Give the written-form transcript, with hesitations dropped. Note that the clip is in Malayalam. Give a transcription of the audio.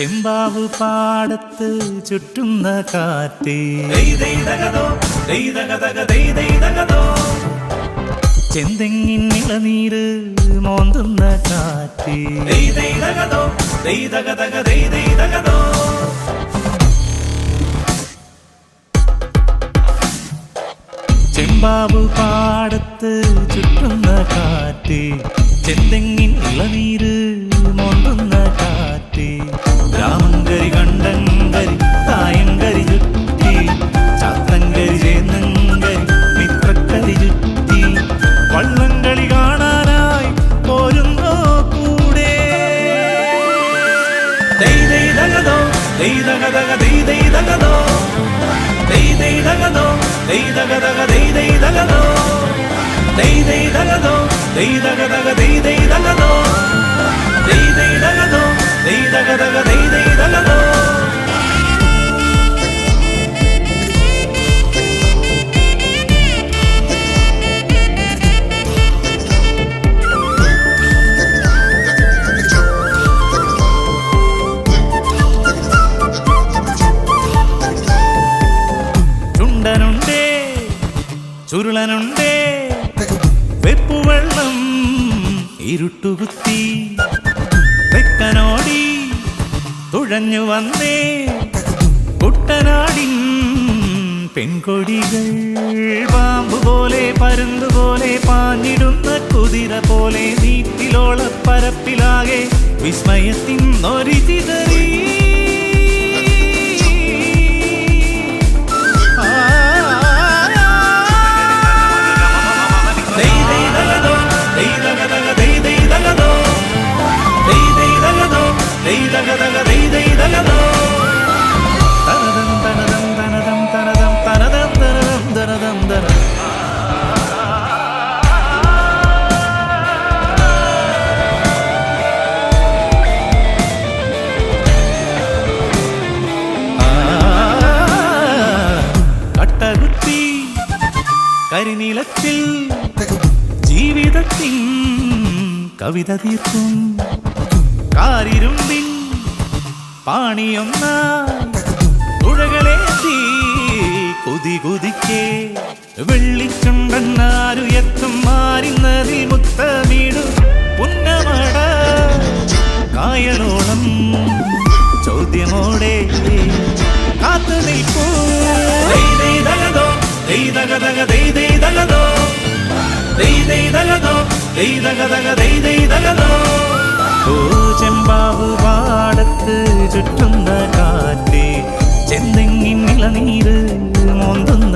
ചെമ്പാവ് പാടത്ത് ചുറ്റുന്ന കാറ്റ്, ചെന്തെങ്ങിൻ ഇളനീര് മോന്തുന്ന കാറ്റ്, ചെമ്പാവ് പാടത്ത് ചുറ്റുന്ന കാറ്റ്, ചെന്തെങ്ങിൻ ഇളനീര് മോന്തുന്ന കാറ്റ്, രാമങ്കരി കണ്ടങ്കരി തായങ്കരി ചുറ്റി, ചാത്തങ്കരി ചേന്നങ്കരി മിത്രക്കരി ചുറ്റി, വള്ളംകളി കാണാനായി പോരുന്നോ കൂടെ. ദൈദൈദഗദോ ദൈദഗദഗ ദൈദൈദഗദോ ദൈദൈദഗദോ ദൈദഗദഗ ദൈദൈദഗദോ ദൈദൈദഗദോ ദൈദഗദഗ ദൈദൈദഗദോ ദൈദൈദഗദോ ദൈദഗദഗ ദൈദൈദഗദോ. ചുണ്ടനുണ്ടേ ചുരുളനുണ്ടേ വെപ്പുവെള്ളം ഇരുട്ടുകുത്തി, തെക്കനോടി തുഴഞ്ഞു വന്നേ കുട്ടനാടിൻ പെൺകൊടികൾ, പാമ്പുപോലെ പരുന്തുപോലെ പാഞ്ഞിടുന്ന കുതിര പോലെ നീറ്റിലോള പരപ്പിലാകെ വിസ്മയത്തിൻ നൊരി ചിതറി. കട്ടകുത്തി കരിനിലത്തിൽ ജീവിതത്തിൻ കവിത തീർക്കും കാരിരുമ്പിൻ പാണിയൊന്നായി തുഴകളേറ്റി കുതി കുതിക്കേ, വെള്ളിച്ചുണ്ടെന്നാരുയർത്തും മാറിന്നതിൽ മുത്തമീടു പുന്നമട കായലോളം ചോദ്യമോടെ കാത്തു നിൽക്കൂ. ദൈദൈദഗദോ ദൈദഗദഗ ദൈദൈദഗദോ ദൈദൈദഗദോ ദൈദഗദഗ ദൈദൈദഗദോ. ചെമ്പാവ് പാടത്ത് ചുറ്റും